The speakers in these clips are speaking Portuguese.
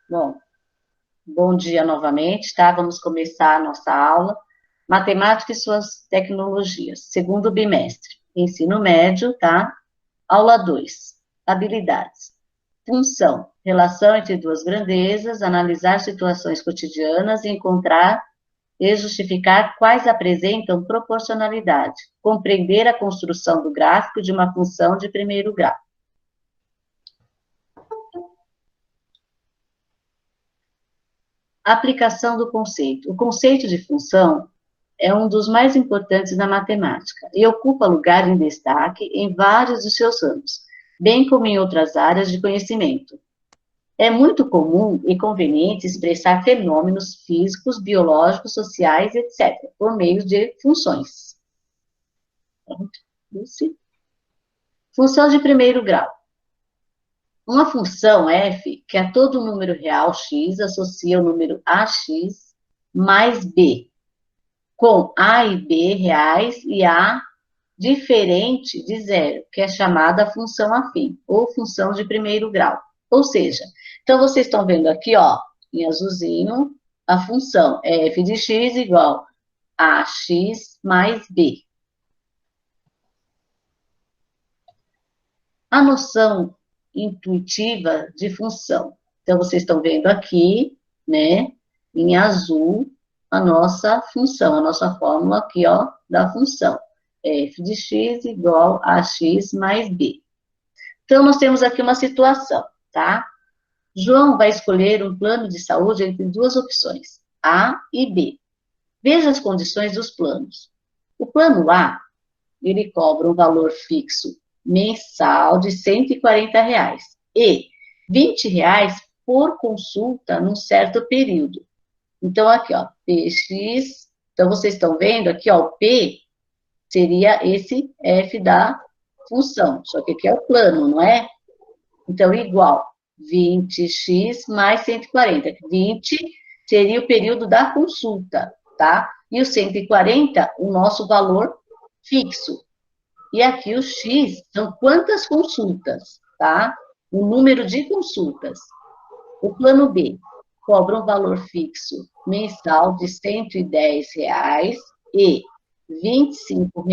Bom, bom dia novamente, tá? Vamos começar a nossa aula. Matemática e suas tecnologias, segundo bimestre. Ensino médio, tá? Aula 2. Habilidades. Função. Relação entre duas grandezas, analisar situações cotidianas e encontrar e justificar quais apresentam proporcionalidade. Compreender a construção do gráfico de uma função de primeiro grau. Aplicação do conceito. O conceito de função é um dos mais importantes na matemática e ocupa lugar em destaque em vários dos seus ramos, bem como em outras áreas de conhecimento. É muito comum e conveniente expressar fenômenos físicos, biológicos, sociais, etc., por meio de funções. Função de primeiro grau. Uma função f, que a todo número real x associa o número ax mais b, com a e b reais e a diferente de zero, que é chamada função afim, ou função de primeiro grau. Ou seja, então vocês estão vendo aqui, ó, em azulzinho, a função f de x igual a x mais b. A noção intuitiva de função. Então, vocês estão vendo aqui, né, em azul, a nossa função, a nossa fórmula aqui, ó, da função. F de x igual a x mais b. Então, nós temos aqui uma situação, tá? João vai escolher um plano de saúde entre duas opções, A e B. Veja as condições dos planos. O plano A, ele cobra um valor fixo mensal de R$ 140 e R$ 20 por consulta num certo período. Então, aqui, ó, PX, então vocês estão vendo aqui, ó, o P seria esse F da função, só que aqui é o plano, não é? Então, igual 20x mais 140. 20 seria o período da consulta, tá? E o 140, o nosso valor fixo. E aqui o X são quantas consultas, tá? O número de consultas. O plano B cobra um valor fixo mensal de R$ 110 e R$ 25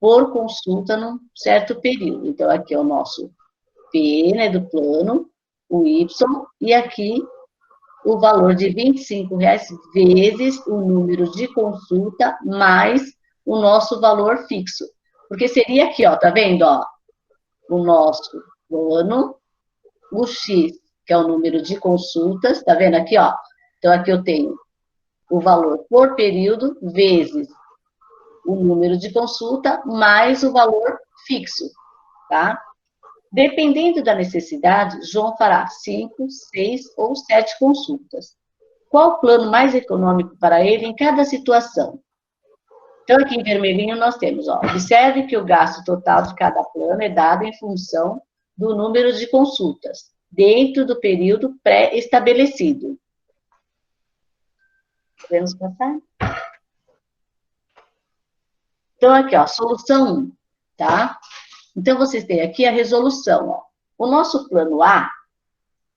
por consulta num certo período. Então, aqui é o nosso P, né, do plano, o Y, e aqui o valor de R$ 25 vezes o número de consulta mais o nosso valor fixo. Porque seria aqui, ó, tá vendo, ó, o nosso plano, o X, que é o número de consultas, tá vendo aqui, ó? Então, aqui eu tenho o valor por período vezes o número de consulta mais o valor fixo, tá? Dependendo da necessidade, João fará 5, 6 ou 7 consultas. Qual o plano mais econômico para ele em cada situação? Então, aqui em vermelhinho nós temos, ó, observe que o gasto total de cada plano é dado em função do número de consultas, dentro do período pré-estabelecido. Podemos passar? Então, aqui, ó, solução 1, tá? Então, vocês têm aqui a resolução, ó. O nosso plano A,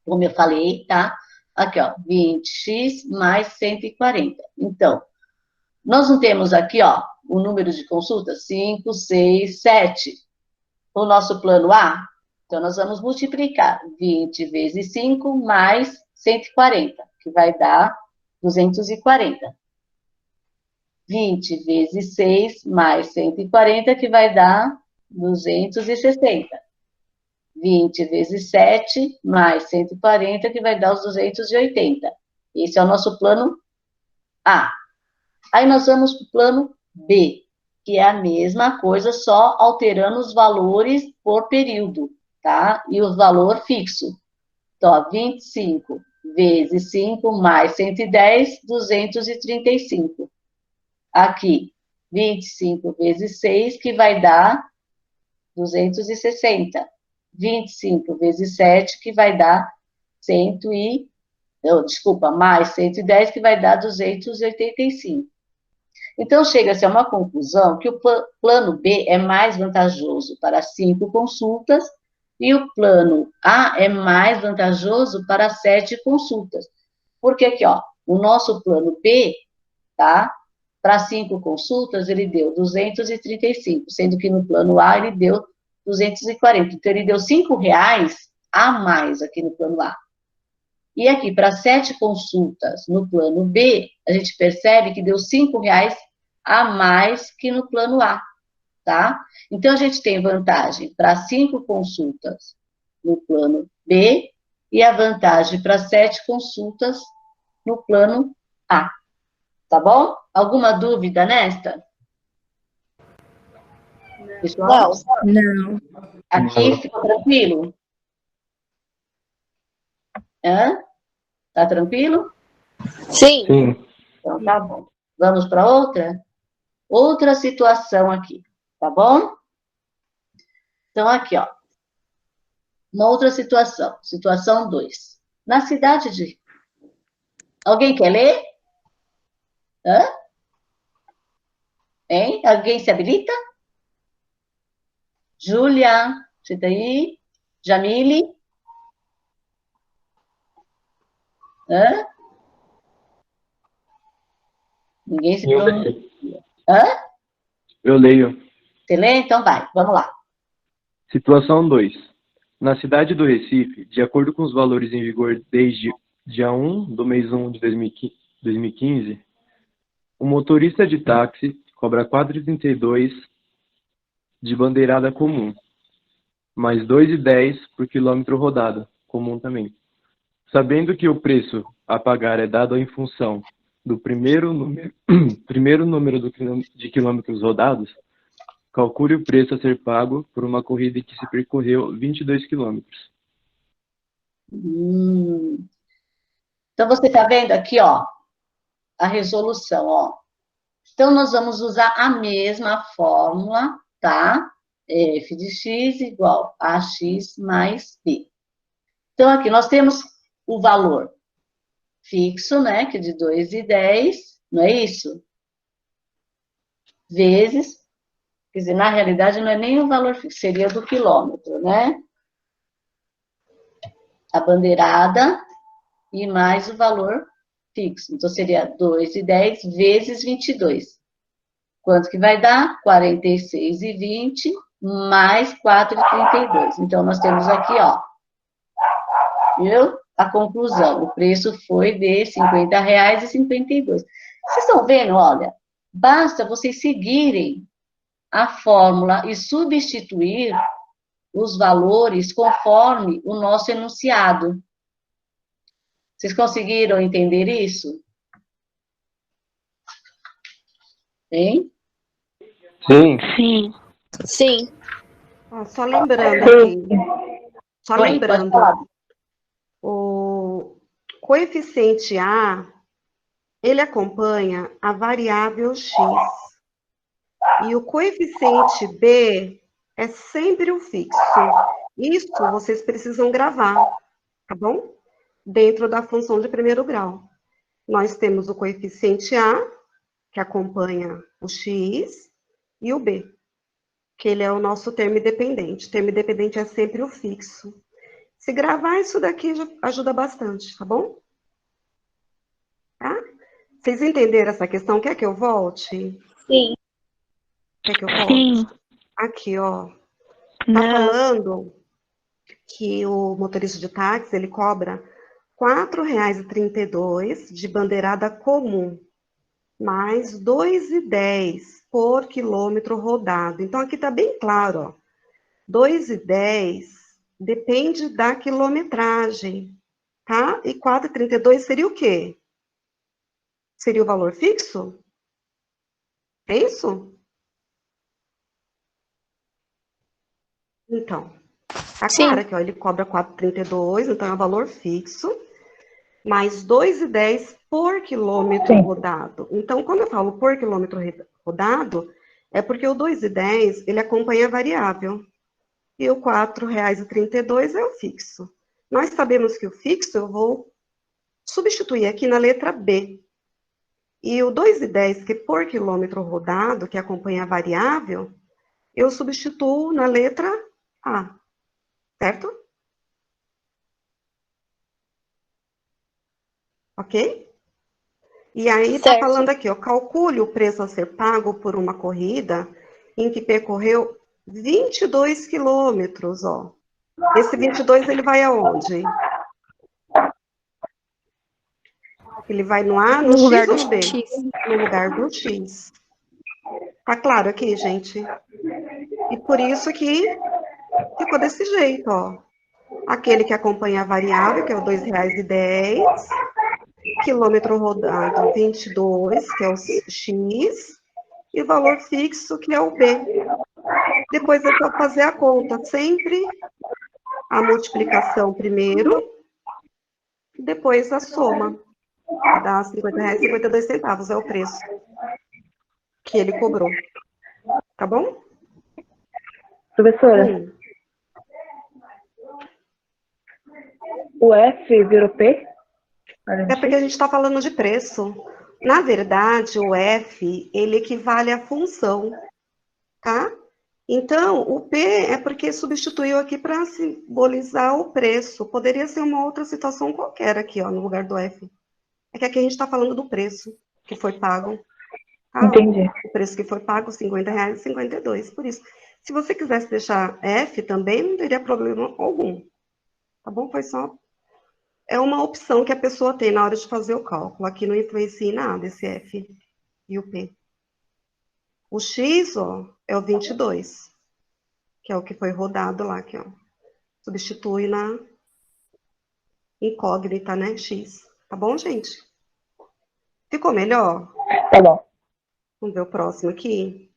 como eu falei, tá? Aqui, ó, 20x mais 140. Então, nós não temos aqui, ó, o número de consultas? 5, 6, 7. O nosso plano A, então nós vamos multiplicar 20 vezes 5 mais 140, que vai dar 240. 20 vezes 6 mais 140, que vai dar 260. 20 vezes 7 mais 140, que vai dar os 280. Esse é o nosso plano A. Aí nós vamos para o plano B, que é a mesma coisa, só alterando os valores por período, tá? E o valor fixo. Então, ó, 25 vezes 5 mais 110, 235. Aqui, 25 vezes 6, que vai dar 260. 25 vezes 7, que vai dar 100 e... desculpa, mais 110, que vai dar 285. Então, chega-se a uma conclusão que o plano B é mais vantajoso para 5 consultas E o plano A é mais vantajoso para 7 consultas. Porque aqui, ó, o nosso plano B, tá? Para 5 consultas, ele deu 235, sendo que no plano A ele deu 240. Então, ele deu R$ 5 a mais aqui no plano A. E aqui, para 7 consultas no plano B, a gente percebe que deu R$ 5 a mais que no plano A, tá? Então, a gente tem vantagem para 5 consultas no plano B e a vantagem para 7 consultas no plano A, tá bom? Alguma dúvida nesta? Pessoal? Não. Aqui ficou tranquilo? Hã? Tá tranquilo? Sim. Sim. Então, tá bom. Vamos para outra? Outra situação aqui, tá bom? Então, aqui, ó. Uma outra situação. Situação 2. Na cidade de... Alguém quer ler? Hã? Hein? Alguém se habilita? Júlia, você tá aí? Jamile? Hã? Ninguém se Eu pronuncia. leio. Hã? Eu leio. Você lê? Então vai, vamos lá. Situação 2. Na cidade do Recife, de acordo com os valores em vigor desde dia 1 do mês 1 de 2015, o motorista de táxi cobra 4,32 de bandeirada comum, mais 2,10 por quilômetro rodado, comum também. Sabendo que o preço a pagar é dado em função do primeiro número, primeiro número de quilômetros rodados, calcule o preço a ser pago por uma corrida em que se percorreu 22 quilômetros. Então, você está vendo aqui, ó, a resolução, ó. Então, nós vamos usar a mesma fórmula, tá? F de x igual a x mais b. Então, aqui nós temos o valor fixo, né, que é de 2,10, não é isso? Vezes, quer dizer, na realidade não é nem o valor fixo, seria do quilômetro, né? A bandeirada e mais o valor fixo. Então, seria 2,10 vezes 22. Quanto que vai dar? 46,20 mais 4,32. Então, nós temos aqui, ó, viu? A conclusão. O preço foi de R$ 50,52. Vocês estão vendo? Olha, basta vocês seguirem a fórmula e substituir os valores conforme o nosso enunciado. Vocês conseguiram entender isso? Hein? Sim. Sim. Sim. Só lembrando aqui, só Oi, pode lembrando, falar. o coeficiente A, ele acompanha a variável x. E o coeficiente B é sempre o fixo. Isso vocês precisam gravar, tá bom? Dentro da função de primeiro grau. Nós temos o coeficiente A, que acompanha o x, e o B, que ele é o nosso termo independente. O termo independente é sempre o fixo. Se gravar isso daqui já ajuda bastante, tá bom? Tá? Vocês entenderam essa questão? Quer que eu volte? Sim. Quer que eu volte? Sim. Aqui, ó. Tá Não. falando que o motorista de táxi, ele cobra R$ 4,32 de bandeirada comum, mais R$ 2,10 por quilômetro rodado. Então, aqui tá bem claro, ó. R$ 2,10 depende da quilometragem, tá? E 4,32 seria o quê? Seria o valor fixo? É isso? Então, tá Sim. claro que ó, ele cobra 4,32, então é o valor fixo, mais 2,10 por quilômetro rodado. Então, quando eu falo por quilômetro rodado, é porque o 2,10 ele acompanha a variável. E o R$ 4,32 é o fixo. Nós sabemos que o fixo eu vou substituir aqui na letra B. E o 2,10, que é por quilômetro rodado, que acompanha a variável, eu substituo na letra A. certo? Ok? E aí está Certo. falando aqui, ó, calcule o preço a ser pago por uma corrida em que percorreu 22 quilômetros, ó. Esse 22 ele vai aonde? Ele vai no A, no No lugar X ou do no B? X. No lugar do X. Tá claro aqui, gente? E por isso que ficou desse jeito, ó. Aquele que acompanha a variável, que é o R$ 2,10, quilômetro rodado 22, que é o X, e o valor fixo, que é o B. Depois é só fazer a conta, sempre a multiplicação primeiro, depois a soma, que dá R$ 50,52, é o preço que ele cobrou. Tá bom? Professora, Hum. o F virou P? É porque a gente está falando de preço. Na verdade, o F, ele equivale à função, tá? Então, o P é porque substituiu aqui para simbolizar o preço. Poderia ser uma outra situação qualquer aqui, ó, no lugar do F. É que aqui a gente está falando do preço que foi pago. Tá? Entendi. O preço que foi pago, R$ 50,52. Por isso, se você quisesse deixar F também, não teria problema algum. Tá bom? Foi só... É uma opção que a pessoa tem na hora de fazer o cálculo. Aqui não influencia em nada esse F e o P. O X, ó, é o 22, que é o que foi rodado lá, aqui, ó. Substitui na incógnita, né? X. Tá bom, gente? Ficou melhor? Tá bom. Vamos ver o próximo aqui.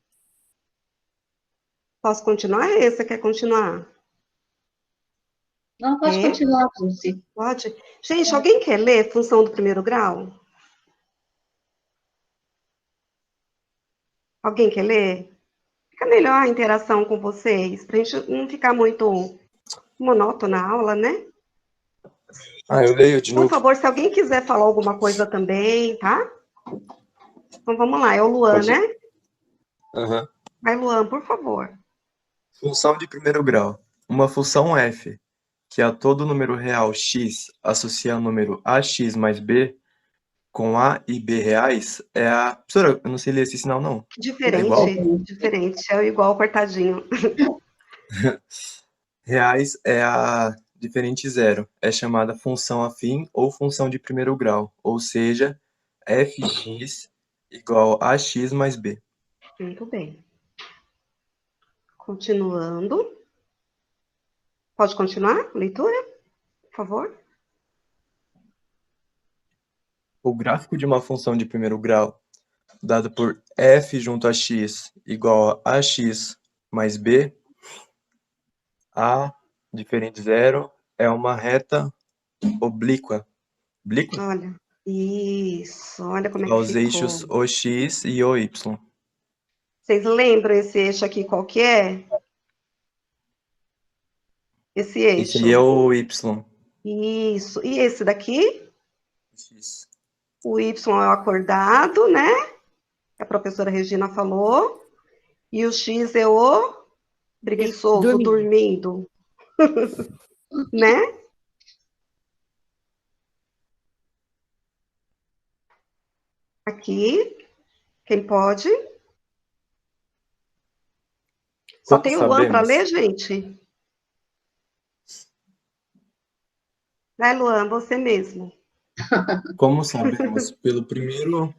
Posso continuar? Esse quer continuar? Não, pode É? continuar, Dulce. Pode? Gente, alguém quer ler função do primeiro grau? Alguém quer ler? Fica melhor a interação com vocês, pra gente não ficar muito monótona a aula, né? Eu leio de Por novo. favor, se alguém quiser falar alguma coisa também, tá? Então vamos lá, é o Luan, Pode. né? Aham. Vai, Luan, por favor. Função de primeiro grau. Uma função f, que a todo número real x associa o número ax mais b com a e b reais, é a... Professora, eu não sei ler esse sinal, não. É igual? Diferente, é o igual cortadinho. Reais é a diferente zero. É chamada função afim ou função de primeiro grau. Ou seja, fx igual a x mais b. Muito bem. Continuando. Pode continuar a leitura, por favor? O gráfico de uma função de primeiro grau, dado por f junto a x igual a ax mais b, a diferente zero, é uma reta oblíqua. Oblíqua? Olha, isso, olha como é que Aos eixos ficou. OX e OY. Vocês lembram esse eixo aqui qual que é? Esse Esse aí é eixo. o Y. Isso. E esse daqui? X. O Y é o acordado, né? Que a professora Regina falou. E o X é o preguiçoso, dormindo, né? Aqui, quem pode? Só Como tem o Luan para sabemos? ler, gente? Vai, Luan, você mesmo. Como sabemos pelo primeiro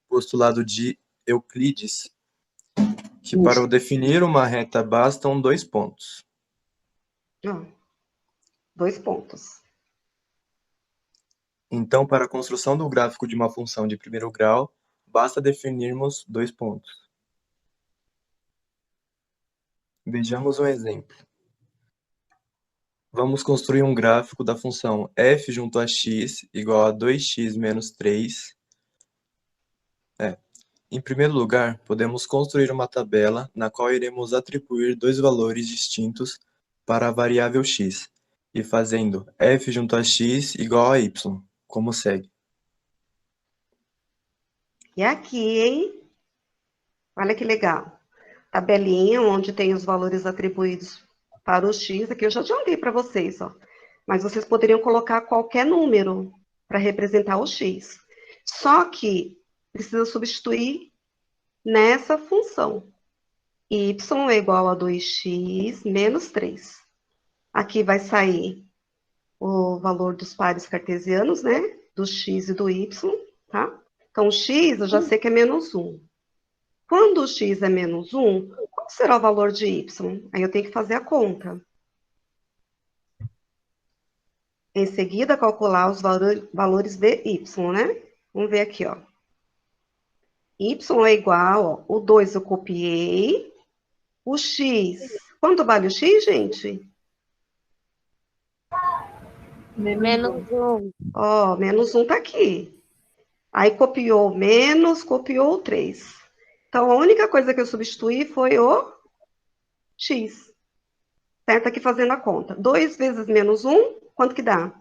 postulado de Euclides, que para o definir uma reta bastam 2 pontos. Ó, 2 pontos. Então, para a construção do gráfico de uma função de primeiro grau, basta definirmos 2 pontos. Vejamos um exemplo. Vamos construir um gráfico da função f junto a x igual a 2x menos 3. Em primeiro lugar, podemos construir uma tabela na qual iremos atribuir dois valores distintos para a variável x, e fazendo f junto a x igual a y, como segue. E aqui, hein? Olha que legal. Tabelinha onde tem os valores atribuídos para o x, aqui eu já adiantei para vocês, ó. Mas vocês poderiam colocar qualquer número para representar o x. Só que precisa substituir nessa função. Y é igual a 2x menos 3. Aqui vai sair o valor dos pares cartesianos, né? Do x e do y, tá? Então, o x eu já sei que é menos 1. Quando o x é menos 1, qual será o valor de y? Aí eu tenho que fazer a conta. Em seguida, calcular os valores de y, né? Vamos ver aqui, ó. Y é igual, ó, o 2 eu copiei. O x, quanto vale o x, gente? Menos 1. Ó, menos 1 tá aqui. Aí copiou o menos, copiou o 3. Então, a única coisa que eu substituí foi o x. Certo? Aqui fazendo a conta. 2 vezes menos 1, quanto que dá?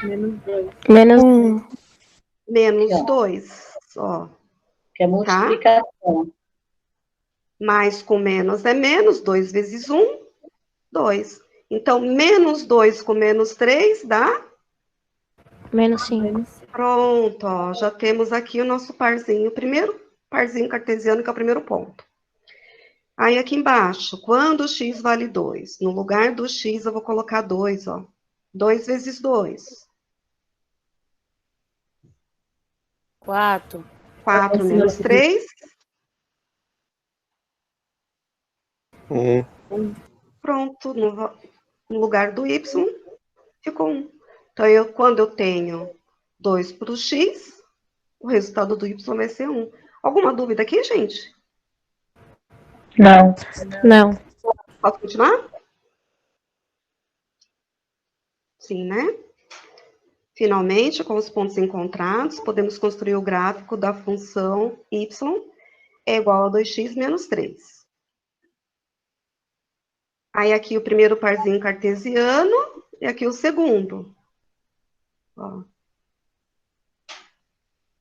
Menos 1. Menos Aqui, ó. 2, ó. Que é multiplicação. Mais com menos é menos, 2 vezes 1, 2. Então, menos 2 com menos 3 dá? Menos 5. Pronto, ó, já temos aqui o nosso parzinho, o primeiro parzinho cartesiano, que é o primeiro ponto. Aí, aqui embaixo, quando x vale 2, no lugar do x eu vou colocar 2, ó. 2 vezes 2. 4. 4 menos 3. Pronto, no lugar do y, ficou 1. Então, quando eu tenho 2 para o x, o resultado do y vai ser 1. Alguma dúvida aqui, gente? Não. Não. Posso continuar? Sim, né? Finalmente, com os pontos encontrados, podemos construir o gráfico da função y é igual a 2x menos 3. Aí, aqui o primeiro parzinho cartesiano e aqui o segundo. Ó.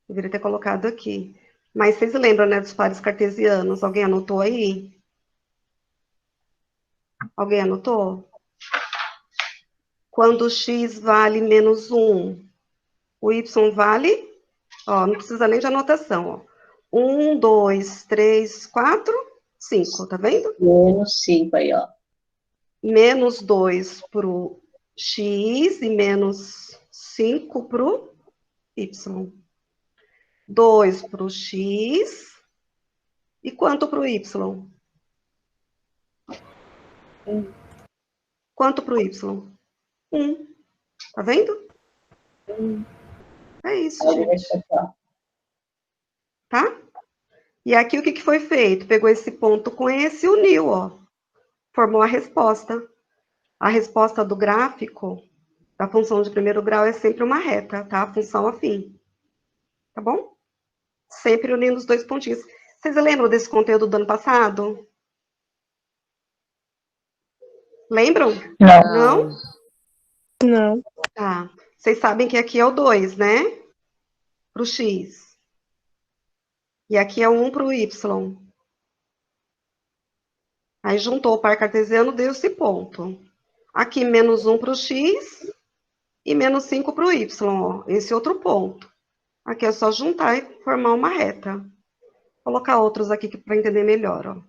Deveria ter colocado aqui. Mas vocês lembram, né, dos pares cartesianos? Alguém anotou aí? Alguém anotou? Quando x vale menos 1, o y vale, ó, não precisa nem de anotação, ó. 1, 2, 3, 4, 5, tá vendo? Menos 5 aí, ó. Menos 2 para o x e menos 5 para o y. 2 para o x e quanto para o y? Quanto para o y? 1. Tá vendo? É isso, Aí ele vai gente. ficar, Tá? E aqui o que foi feito? Pegou esse ponto com esse e uniu, ó. Formou a resposta. A resposta do gráfico da função de primeiro grau é sempre uma reta, tá? A função afim. Tá bom? Sempre unindo os dois pontinhos. Vocês lembram desse conteúdo do ano passado? Lembram? Não. Não? Não. Tá. Vocês sabem que aqui é o 2, né? Para o x. E aqui é o 1 para o y. Aí juntou o par cartesiano, deu esse ponto. Aqui, menos 1 para o x e menos 5 para o y, ó. Esse outro ponto. Aqui é só juntar e formar uma reta. Vou colocar outros aqui para entender melhor, ó.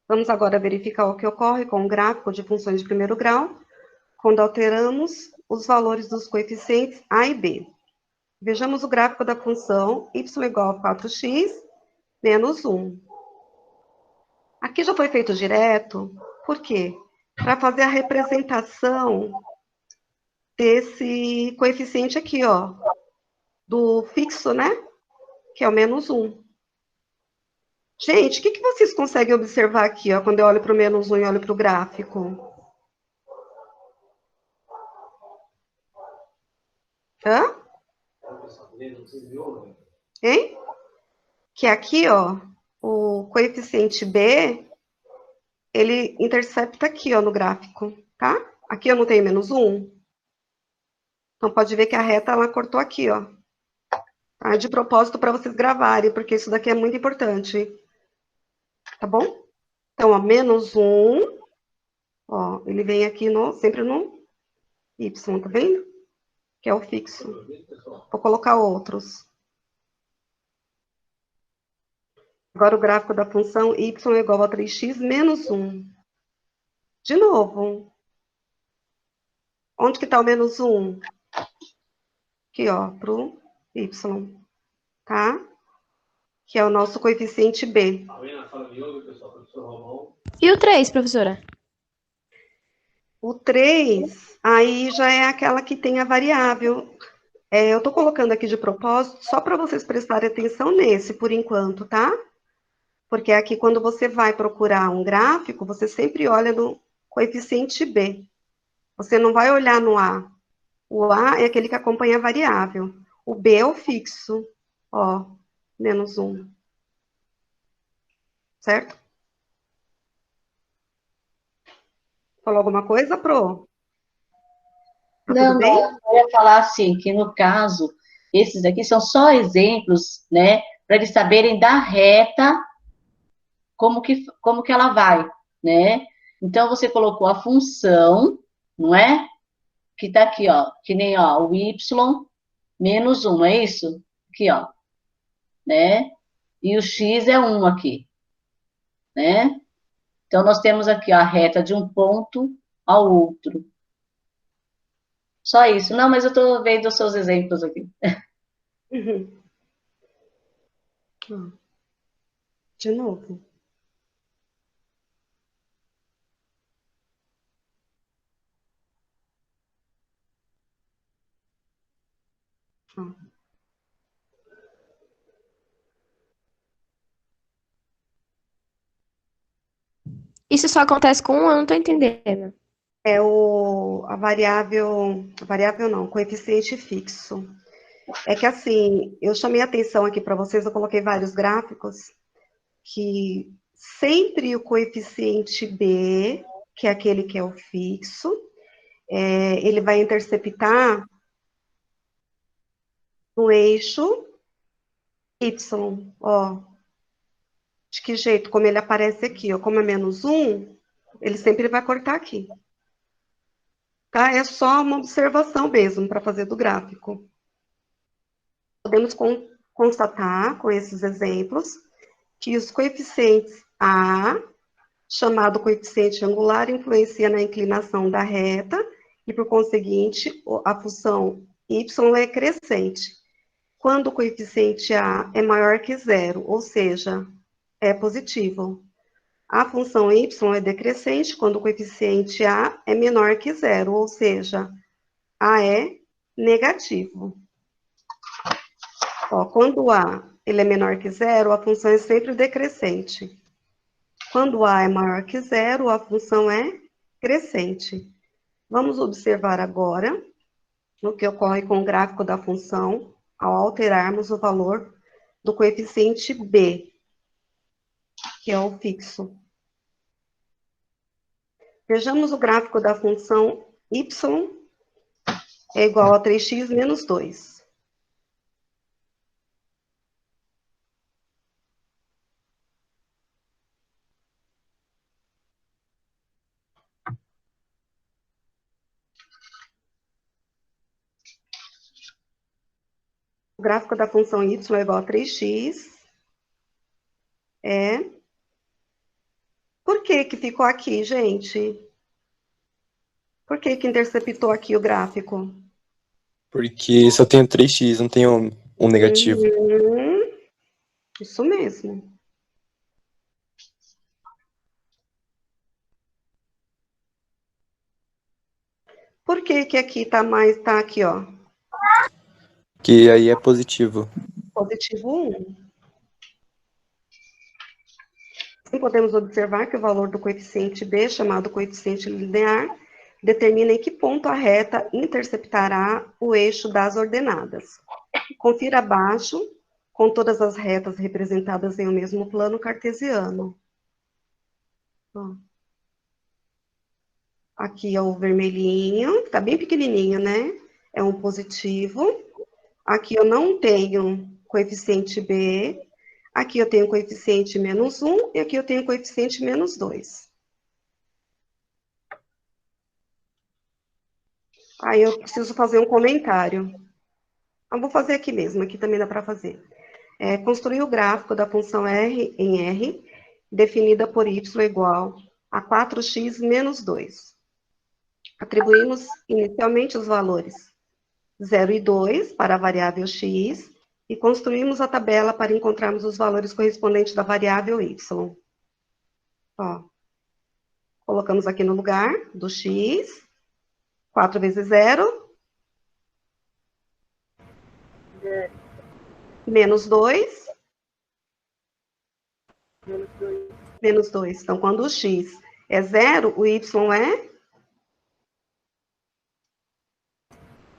Vamos agora verificar o que ocorre com o gráfico de funções de primeiro grau, quando alteramos os valores dos coeficientes a e b. Vejamos o gráfico da função y igual a 4x menos 1. Aqui já foi feito direto, por quê? Para fazer a representação desse coeficiente aqui, ó, do fixo, né? Que é o menos 1. Gente, o que vocês conseguem observar aqui, ó, quando eu olho para o menos 1 e olho para o gráfico? Hã? Hein? Que aqui, ó, o coeficiente B, ele intercepta aqui, ó, no gráfico, tá? Aqui eu não tenho menos 1. Então, pode ver que a reta, ela cortou aqui, ó. Tá? De propósito para vocês gravarem, porque isso daqui é muito importante. Tá bom? Então, ó, menos 1, ó, ele vem aqui sempre no y, tá vendo? Que é o fixo. Vou colocar outros. Agora, o gráfico da função y é igual a 3x menos 1. De novo. Onde que está o menos 1? Aqui, ó, para o y, tá? Que é o nosso coeficiente b. E o 3, professora? O 3, aí já é aquela que tem a variável. Eu estou colocando aqui de propósito, só para vocês prestarem atenção nesse, por enquanto, tá? Porque aqui, quando você vai procurar um gráfico, você sempre olha no coeficiente b. Você não vai olhar no a. O a é aquele que acompanha a variável. O b é o fixo. Ó, menos 1. Certo? Falou alguma coisa, Pro? Tá Não, tudo bem? não, eu ia falar assim, que no caso, esses aqui são só exemplos, né, para eles saberem da reta, como que ela vai, né? Então, você colocou a função, não é? Que tá aqui, ó, que nem, ó, o y menos 1, é isso? Aqui, ó, né? E o x é 1 aqui, né? Então, nós temos aqui ó, a reta de um ponto ao outro. Só isso. Não, mas eu estou vendo os seus exemplos aqui. Uhum. Ó, de novo. Ó. Isso só acontece com um, eu não tô entendendo. É a variável não, coeficiente fixo. É que assim, eu chamei a atenção aqui para vocês, eu coloquei vários gráficos, que sempre o coeficiente b, que é aquele que é o fixo, ele vai interceptar no eixo y, ó. De que jeito? Como ele aparece aqui, ó, como é menos 1, ele sempre vai cortar aqui. Tá? É só uma observação mesmo para fazer do gráfico. Podemos constatar com esses exemplos que os coeficientes A, chamado coeficiente angular, influencia na inclinação da reta e, por conseguinte, a função y é crescente. Quando o coeficiente A é maior que zero, ou seja, é positivo. A função y é decrescente quando o coeficiente A é menor que zero, ou seja, A é negativo. Ó, quando A ele é menor que zero, a função é sempre decrescente. Quando A é maior que zero, a função é crescente. Vamos observar agora o que ocorre com o gráfico da função ao alterarmos o valor do coeficiente b, que é o fixo. Vejamos o gráfico da função y é igual a 3x menos 2. O gráfico da função y é igual a 3x. Por que que ficou aqui, gente? Por que que interceptou aqui o gráfico? Porque só tenho 3x, não tenho um negativo. Isso mesmo. Por que que aqui tá aqui, ó? Que aí é positivo. Positivo 1. Assim, podemos observar que o valor do coeficiente b, chamado coeficiente linear, determina em que ponto a reta interceptará o eixo das ordenadas. Confira abaixo, com todas as retas representadas em um mesmo plano cartesiano. Ó. Aqui é o vermelhinho, tá bem pequenininho, né? É um positivo. Aqui eu não tenho coeficiente b. Aqui eu tenho coeficiente menos 1 e aqui eu tenho coeficiente menos 2. Aí eu preciso fazer um comentário. Eu vou fazer aqui mesmo, aqui também dá para fazer. Construir o gráfico da função R em R, definida por y igual a 4x menos 2. Atribuímos inicialmente os valores 0 e 2 para a variável x e construímos a tabela para encontrarmos os valores correspondentes da variável y. Ó, colocamos aqui no lugar do x, 4 vezes 0, menos 2, menos 2. Então, quando o x é 0, o y é?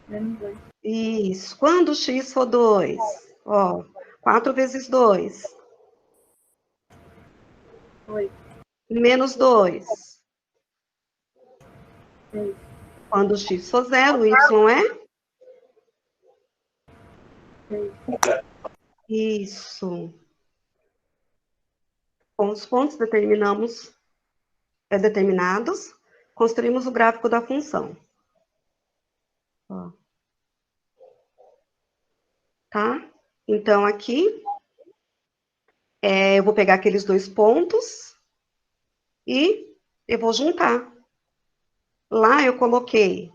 Menos 2. Isso. Quando o x for 2, ó, 4 vezes 2. 8. Menos 2. 6. Quando o x for 0, o y é? 6. Isso. Com os pontos determinados, construímos o gráfico da função. Ó. Tá? Então, aqui, eu vou pegar aqueles 2 pontos e eu vou juntar. Lá eu coloquei,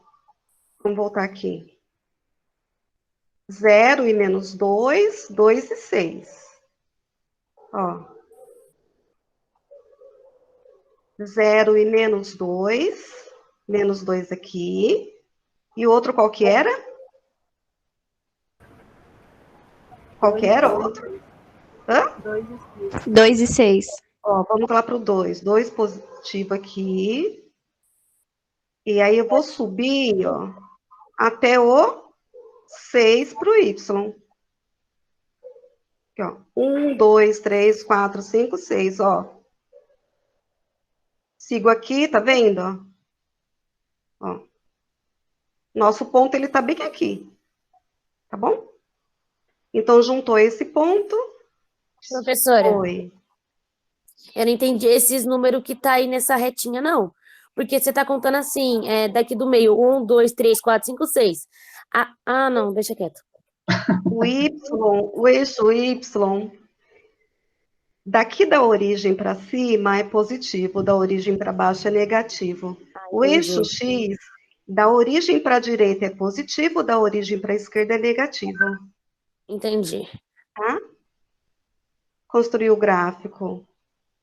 vamos voltar aqui, 0 e menos 2, 2 e 6. Ó. 0 e menos 2 aqui. E o outro qual que era? Qual que era o outro? Hã? 2 e 6. 2 e 6. Ó, vamos lá para o 2. 2 positivo aqui. E aí eu vou subir, ó, até o 6 para o Y. Aqui, ó. 1, 2, 3, 4, 5, 6, ó. Sigo aqui, tá vendo? Ó. Nosso ponto, ele tá bem aqui. Tá bom? Então, juntou esse ponto. Professora, Oi. eu não entendi esses números que tá aí nessa retinha, não. Porque você tá contando assim, daqui do meio, 1, 2, 3, 4, 5, 6. Não, deixa quieto. O eixo Y, daqui da origem para cima é positivo, da origem para baixo é negativo. O eixo entendi. X, da origem para a direita é positivo, da origem para a esquerda é negativo. Entendi. Tá? Construir o gráfico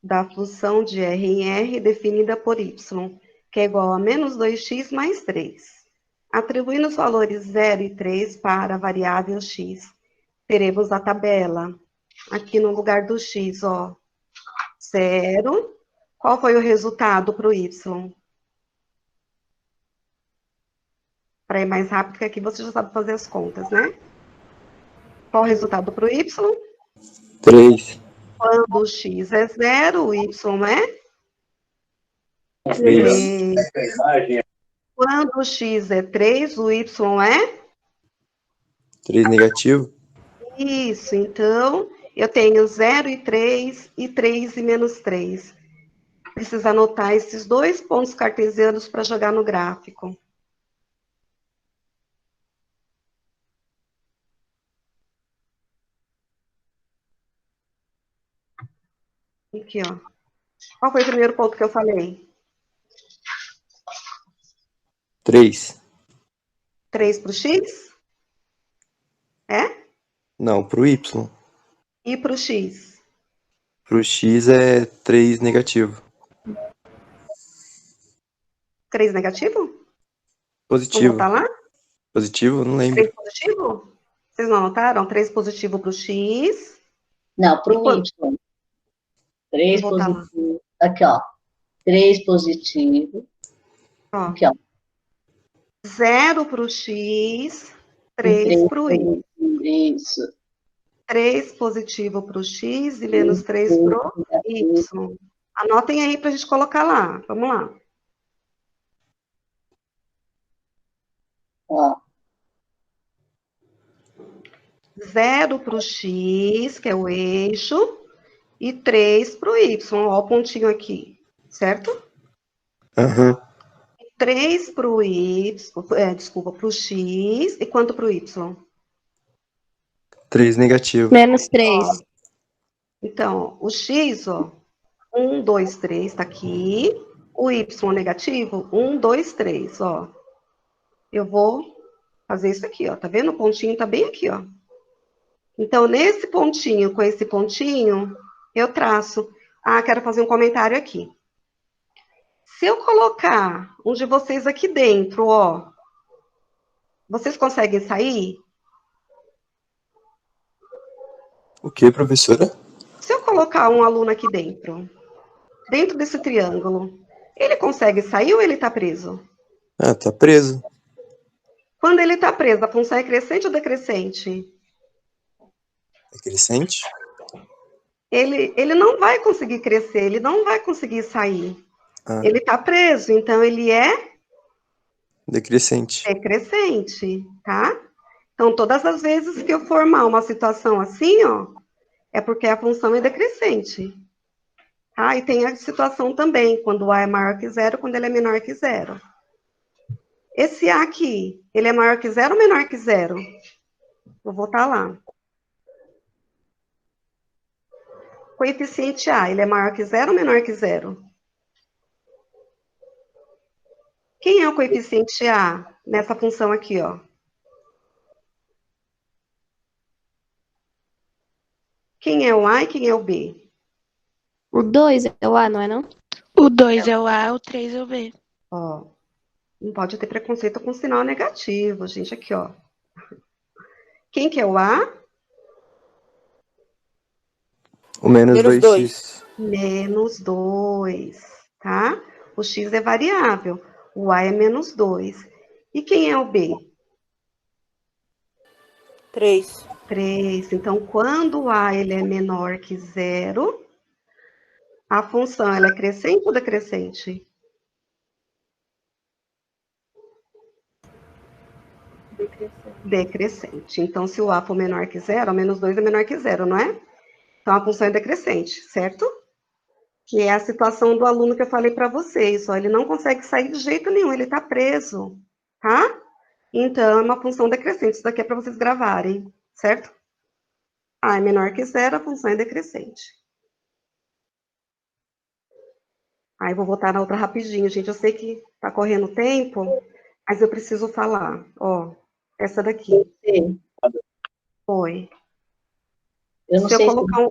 da função de R em R definida por Y, que é igual a menos 2x mais 3. Atribuindo os valores 0 e 3 para a variável x, teremos a tabela. Aqui no lugar do x, ó, 0. Qual foi o resultado para o y? Para ir mais rápido, que aqui você já sabe fazer as contas, né? Qual o resultado para o y? 3. Quando o x é 0, o y é 3. 3. Quando o x é 3, o y é? 3 negativo. Isso, então, eu tenho 0 e 3 e menos 3. Precisa anotar esses 2 pontos cartesianos para jogar no gráfico. Aqui, ó. Qual foi o primeiro ponto que eu falei? 3. 3 para o x? É? Não, pro Y. E para o x? Pro X é 3 negativo. 3 negativo? Vamos Positivo. voltar lá? Positivo? Não 3 lembro. positivo? Vocês não anotaram? 3 positivo para o x. Não, para E o quando? Y. 3 Vou voltar lá. positivo. Aqui, ó. 3 positivo. Ó. Aqui, ó. 0 para o x, E 3 para o y. positivo. Isso. 3 positivo para o x e menos 3 para o y. Anotem aí para a gente colocar lá. Vamos lá. Ó. 0 para o x, que é o eixo, e 3 para o y, ó, o pontinho aqui, certo? Aham. 3 para o y, desculpa, para o x, e quanto para o y? 3 negativo. Menos 3. Então, o x, ó, 1, 2, 3, tá aqui. O y negativo, 1, 2, 3, ó. Eu vou fazer isso aqui, ó. Tá vendo? O pontinho tá bem aqui, ó. Então, nesse pontinho com esse pontinho, eu traço. Ah, quero fazer um comentário aqui. Se eu colocar um de vocês aqui dentro, ó, vocês conseguem sair? O que, professora? Se eu colocar um aluno aqui dentro desse triângulo, ele consegue sair ou ele tá preso? Ah, tá preso. Quando ele tá preso, a função é crescente ou decrescente? É crescente? Ele não vai conseguir crescer, ele não vai conseguir sair. Ah, Ele tá preso, então ele é decrescente. decrescente, tá? Então, todas as vezes que eu formar uma situação assim, ó, é porque a função é decrescente. Tá? E tem a situação também, quando o A é maior que zero, quando ele é menor que zero. Esse A aqui, ele é maior que zero ou menor que zero? Vou voltar lá. Coeficiente A, ele é maior que zero ou menor que zero? Quem é o coeficiente A nessa função aqui, ó? Quem é o A e quem é o B? O 2 é o A, não é não? O 2 é o A, o 3 é o B. Ó, não pode ter preconceito com sinal negativo, gente, aqui, ó. Quem que é o A? O menos Menos 2x. Menos 2, tá? O x é variável, o A é menos 2. E quem é o B? 3. 3. Então, quando o A ele é menor que zero, a função ela é crescente ou decrescente? Decrescente. Então, se o A for menor que zero, o menos 2 é menor que zero, não é? Então, a função é decrescente, certo? Que é a situação do aluno que eu falei para vocês, ó, ele não consegue sair de jeito nenhum, ele está preso, tá? Então, é uma função decrescente, isso daqui é para vocês gravarem, certo? A é menor que zero, a função é decrescente. Aí, vou voltar na outra rapidinho, gente, eu sei que tá correndo o tempo, mas eu preciso falar, ó, essa daqui. Sim. Oi. Eu não Se eu sei colocar um...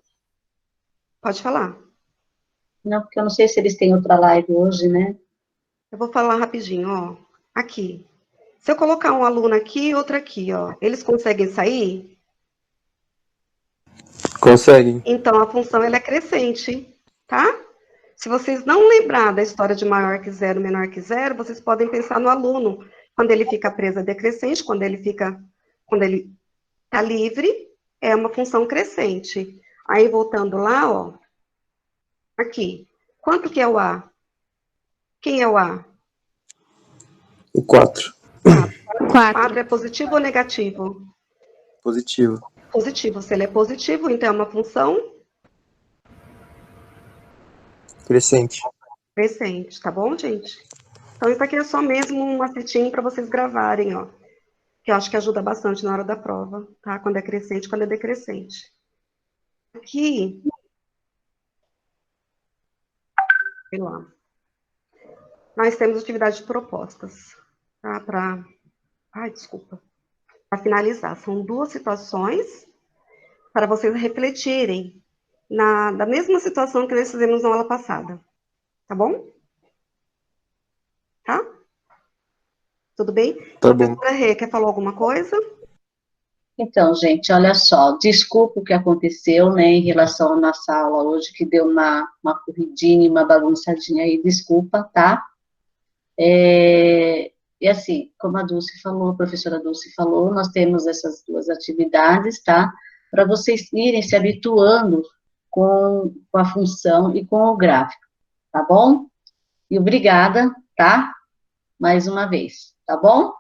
Pode falar. Não, porque eu não sei se eles têm outra live hoje, né? Eu vou falar rapidinho, ó. Aqui. Se eu colocar um aluno aqui e outro aqui, ó, eles conseguem sair? Conseguem. Então, a função ela é crescente, tá? Se vocês não lembrar da história de maior que zero, menor que zero, vocês podem pensar no aluno. Quando ele fica preso é decrescente, quando ele tá livre, é uma função crescente. Aí, voltando lá, ó, aqui. Quanto que é o A? Quem é o A? O 4. 4 é positivo ou negativo? Positivo. Positivo. Se ele é positivo, então é uma função Crescente. crescente, tá bom, gente? Então, isso aqui é só mesmo um macetinho para vocês gravarem, ó. Que eu acho que ajuda bastante na hora da prova, tá? Quando é crescente, quando é decrescente. Aqui, sei lá, nós temos atividades de propostas, tá? Ai, desculpa. Para finalizar, são duas situações para vocês refletirem da mesma situação que nós fizemos na aula passada, tá bom? Tá? Tudo bem? Tá bom. Professora Rê, quer falar alguma coisa? Então, gente, olha só, desculpa o que aconteceu, né, em relação à nossa aula hoje, que deu uma corridinha, uma bagunçadinha aí, desculpa, tá? E assim, como a Dulce falou, a professora Dulce falou, nós temos essas duas atividades, tá? Para vocês irem se habituando com a função e com o gráfico, tá bom? E obrigada, tá? Mais uma vez, tá bom?